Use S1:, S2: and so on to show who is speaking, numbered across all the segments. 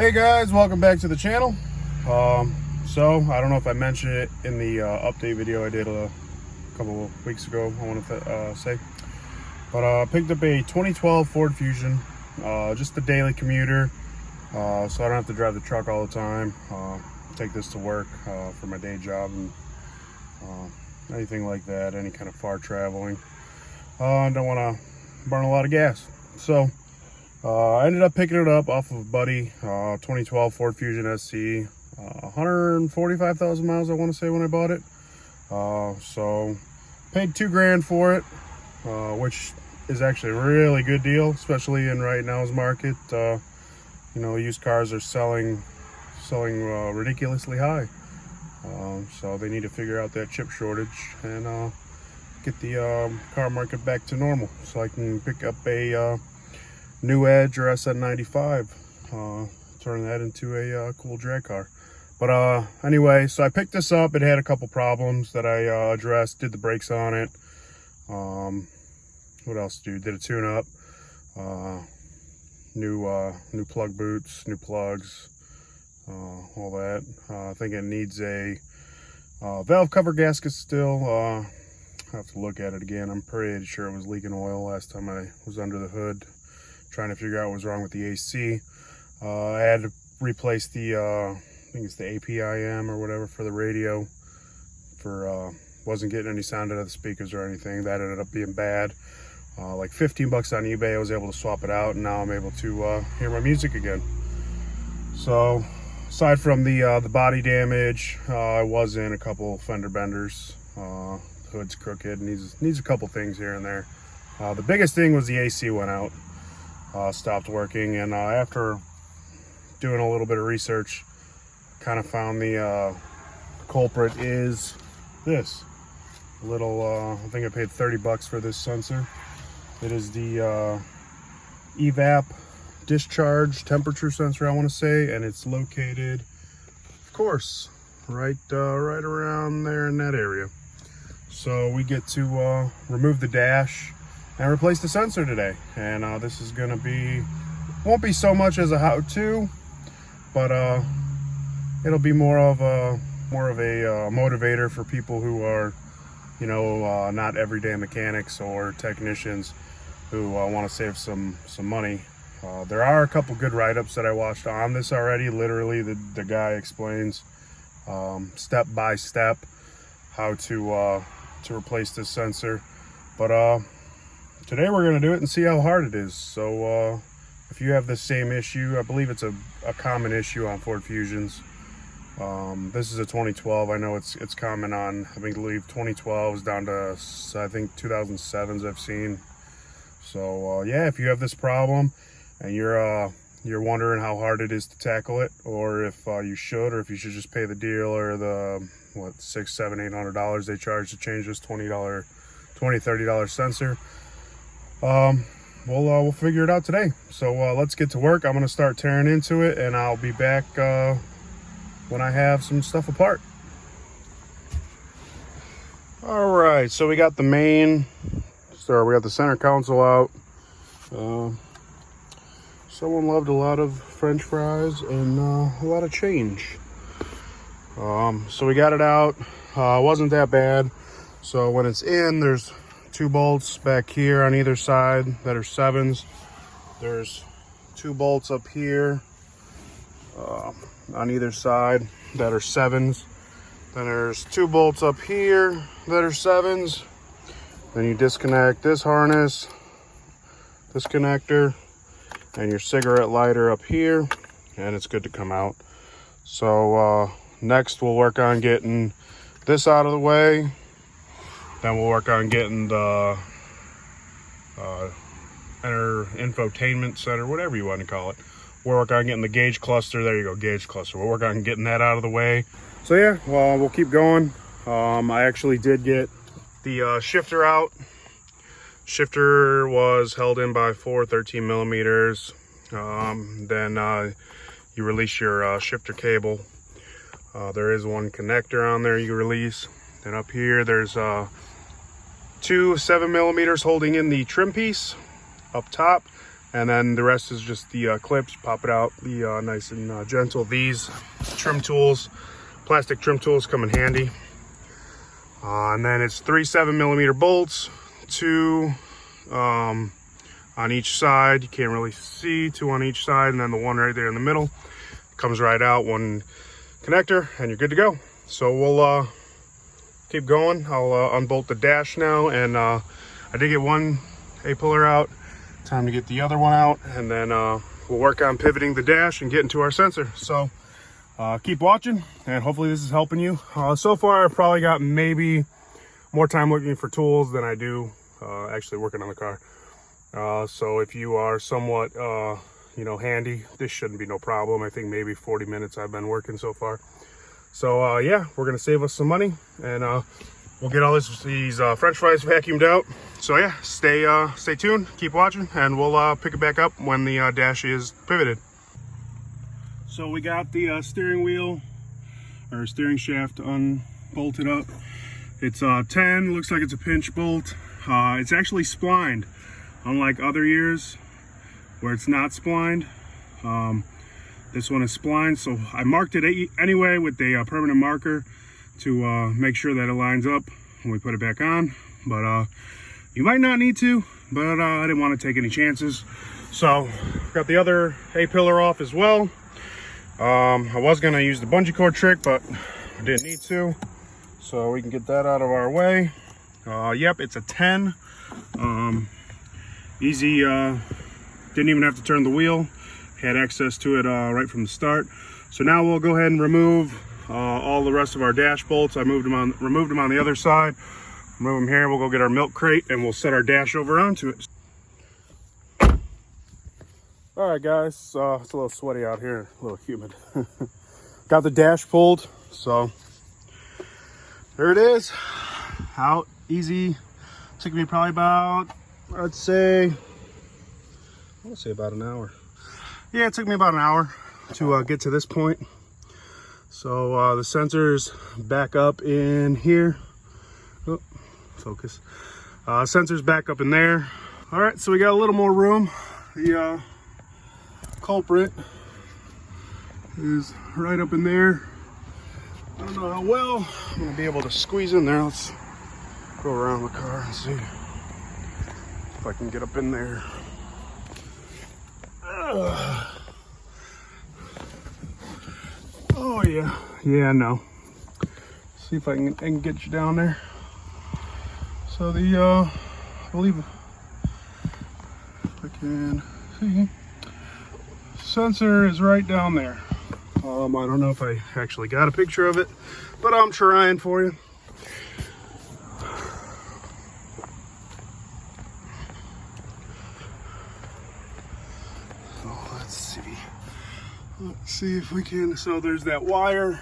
S1: Hey guys, welcome back to the channel. So I don't know if I mentioned it in the update video I did a couple of weeks ago, I want to say, but I picked up a 2012 Ford Fusion, just a daily commuter, so I don't have to drive the truck all the time. Take this to work for my day job and anything like that, any kind of far traveling. I don't want to burn a lot of gas, so I ended up picking it up off of a buddy, 2012 Ford Fusion SC, 145,000 miles I want to say when I bought it. So paid $2,000 for it, which is actually a really good deal, especially in right now's market. You know, used cars are selling ridiculously high. So they need to figure out that chip shortage and get the car market back to normal, so I can pick up a new Edge or SN95, turn that into a cool drag car. But anyway, so I picked this up. It had a couple problems that I addressed, did the brakes on it. What else did a tune-up, new plug boots, new plugs, all that. I think it needs a valve cover gasket still. I have to look at it again. I'm pretty sure it was leaking oil last time I was under the hood trying to figure out what was wrong with the AC. I had to replace the I think it's the APIM or whatever for the radio. Wasn't getting any sound out of the speakers or anything. That ended up being bad. Like 15 bucks on eBay, I was able to swap it out, and now I'm able to hear my music again. So aside from the body damage, I was in a couple fender benders. Hood's crooked, needs a couple things here and there. The biggest thing was the AC went out. Stopped working, and after doing a little bit of research, kind of found the culprit is this little I think I paid 30 bucks for this sensor. It is the Evap discharge temperature sensor, I want to say, and it's located, of course, right around there in that area. So we get to remove the dash and replace the sensor today, and this is gonna won't be so much as a how-to, but it'll be more of a motivator for people who are, you know, not everyday mechanics or technicians who want to save some money. There are a couple good write-ups that I watched on this already. Literally the guy explains step by step how to replace this sensor, but today we're going to do it and see how hard it is. So if you have the same issue, I believe it's a common issue on Ford Fusions. This is a 2012. I know it's common on, I believe 2012s down to, I think 2007s I've seen. So yeah, if you have this problem and you're wondering how hard it is to tackle it, or if you should just pay the dealer the $600, $700, $800 they charge to change this $30 sensor, we'll figure it out today. So let's get to work. I'm gonna start tearing into it, and I'll be back when I have some stuff apart. All right, so we got the center console out. Someone loved a lot of French fries and a lot of change. So we got it out. Wasn't that bad. So when it's in, there's 2 bolts back here on either side that are 7s. There's 2 bolts up here on either side that are 7s. Then there's 2 bolts up here that are 7s. Then you disconnect this harness, this connector, and your cigarette lighter up here, and it's good to come out. So next we'll work on getting this out of the way. Then we'll work on getting the infotainment center, whatever you want to call it. We'll work on getting the gauge cluster. There you go, gauge cluster. We'll work on getting that out of the way. So yeah, well, we'll keep going. I actually did get the shifter out. Shifter was held in by 4 13 millimeters. Then you release your shifter cable. There is one connector on there you release. Then up here there's 2 7 millimeters holding in the trim piece up top. And then the rest is just the clips. Pop it out, the nice and gentle. These trim tools, plastic trim tools, come in handy. And then it's 3 7mm bolts, 2 on each side. You can't really see, 2 on each side, and then the one right there in the middle comes right out, 1 connector, and you're good to go. So we'll keep going. I'll unbolt the dash now, and I did get one A-pillar out. Time to get the other one out, and then we'll work on pivoting the dash and getting to our sensor. So keep watching, and hopefully this is helping you. So far, I've probably got maybe more time looking for tools than I do actually working on the car. So if you are somewhat, you know, handy, this shouldn't be no problem. I think maybe 40 minutes I've been working so far. So yeah, we're gonna save us some money, and we'll get all these French fries vacuumed out. So yeah, stay tuned, keep watching, and we'll pick it back up when the dash is pivoted. So we got the steering wheel or steering shaft unbolted up. It's 10, looks like it's a pinch bolt. It's actually splined, unlike other years where it's not splined. This one is splined, so I marked it anyway with a permanent marker to make sure that it lines up when we put it back on. But you might not need to, but I didn't want to take any chances. So got the other A-pillar off as well. I was gonna use the bungee cord trick, but I didn't need to. So we can get that out of our way. Yep, it's a 10. Easy, didn't even have to turn the wheel. Had access to it right from the start. So now we'll go ahead and remove all the rest of our dash bolts. I removed them on the other side. Remove them here. We'll go get our milk crate and we'll set our dash over onto it. All right, guys, it's a little sweaty out here, a little humid. Got the dash pulled, so there it is. Out easy. Took me probably about, I'd say about an hour. Yeah, it took me about an hour to get to this point. So the sensor's back up in here. Oh, focus. Sensor's back up in there. All right, so we got a little more room. The culprit is right up in there. I don't know how well I'm gonna be able to squeeze in there. Let's go around the car and see if I can get up in there. Oh yeah, no. See if I can get you down there. So the I believe if I can see, sensor is right down there. I don't know if I actually got a picture of it, but I'm trying for you. So let's see if we can. So there's that wire,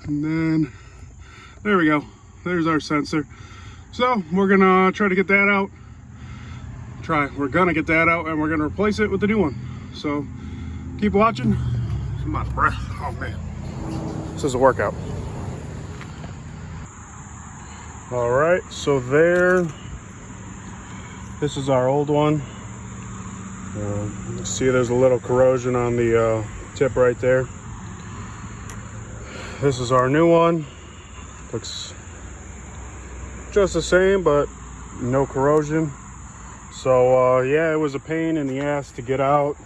S1: and then there we go. There's our sensor. So we're gonna try to get that out. We're gonna get that out, and we're gonna replace it with the new one. So keep watching. I'm out of breath. Oh man, this is a workout. All right, so this is our old one. You see there's a little corrosion on the tip right there. This is our new one. Looks just the same, but no corrosion. So yeah, it was a pain in the ass to get out.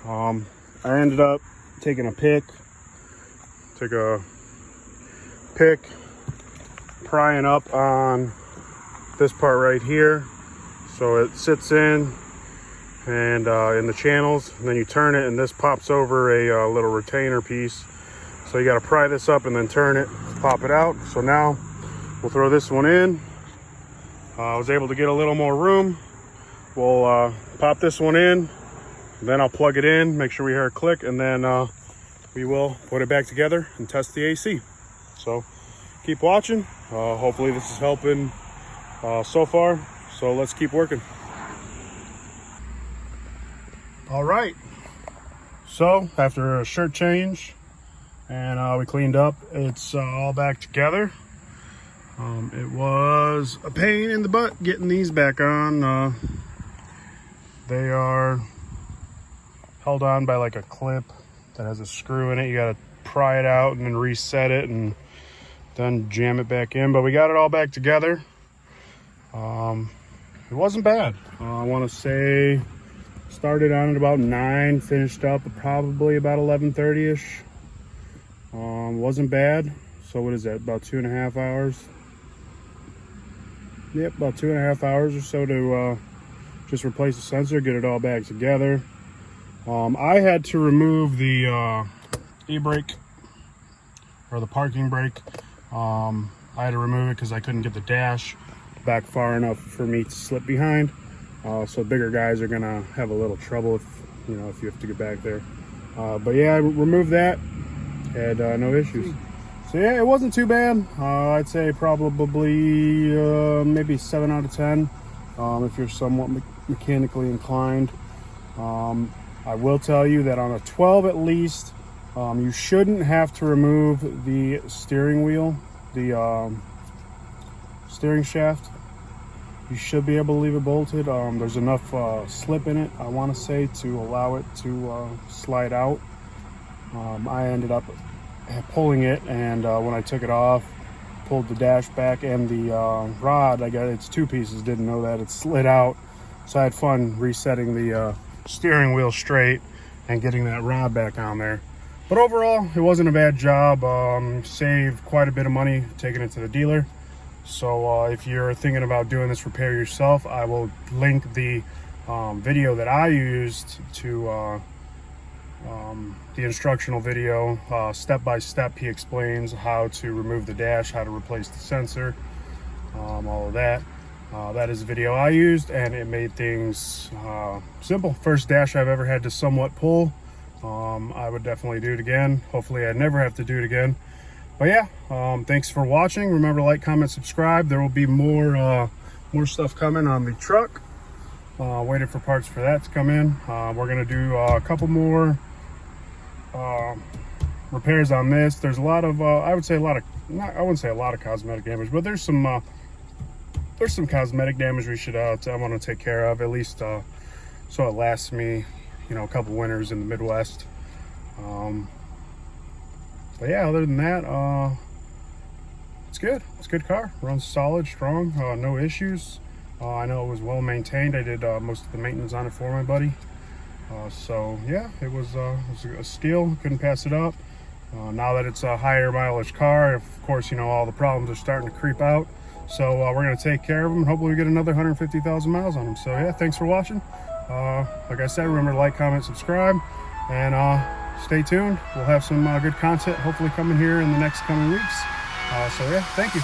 S1: I ended up taking a pick, prying up on this part right here, so it sits in and in the channels, and then you turn it and this pops over a little retainer piece. So you got to pry this up and then turn it, pop it out. So now we'll throw this one in. I was able to get a little more room. We'll pop this one in, then I'll plug it in, make sure we hear a click, and then we will put it back together and test the AC. So keep watching. Hopefully this is helping so far. So let's keep working. All right. So after a shirt change and we cleaned up, it's all back together. It was a pain in the butt getting these back on. They are held on by like a clip that has a screw in it. You gotta pry it out and then reset it and then jam it back in. But we got it all back together. It wasn't bad. I want to say started on at about 9, finished up at probably about 11:30ish. Wasn't bad. So what is that, about 2.5 hours? Yep, about 2.5 hours or so to just replace the sensor, get it all back together. I had to remove the e-brake, or the parking brake. I had to remove it because I couldn't get the dash back far enough for me to slip behind. So bigger guys are gonna have a little trouble if you have to get back there. But yeah, I removed that, had no issues. So yeah, it wasn't too bad. I'd say probably maybe 7 out of 10 if you're somewhat mechanically inclined. I will tell you that on a 12 at least, you shouldn't have to remove the steering wheel, the steering shaft. You should be able to leave it bolted. There's enough slip in it, I want to say, to allow it to slide out. I ended up pulling it, and when I took it off, pulled the dash back and the rod, I got it's 2 pieces, didn't know that it slid out. So I had fun resetting the steering wheel straight and getting that rod back on there. But overall, it wasn't a bad job. Saved quite a bit of money taking it to the dealer. So if you're thinking about doing this repair yourself, I will link the video that I used to the instructional video. Step by step, he explains how to remove the dash, how to replace the sensor, all of that. That is the video I used, and it made things simple. First dash I've ever had to somewhat pull. I would definitely do it again. Hopefully I'd never have to do it again. But yeah, thanks for watching. Remember to like, comment, subscribe. There will be more stuff coming on the truck. Waiting for parts for that to come in. We're gonna do a couple more repairs on this. There's a lot of I wouldn't say a lot of cosmetic damage, but there's some cosmetic damage we should I want to take care of, at least so it lasts me a couple winters in the Midwest. But yeah, other than that, it's good. It's a good car. Runs solid, strong, no issues. I know it was well maintained. I did most of the maintenance on it for my buddy. So yeah, it was a steal. Couldn't pass it up. Now that it's a higher mileage car, of course, all the problems are starting to creep out. So we're going to take care of them, and hopefully we get another 150,000 miles on them. So yeah, thanks for watching. Like I said, remember to like, comment, subscribe, and stay tuned. We'll have some good content hopefully coming here in the next coming weeks. So yeah, thank you.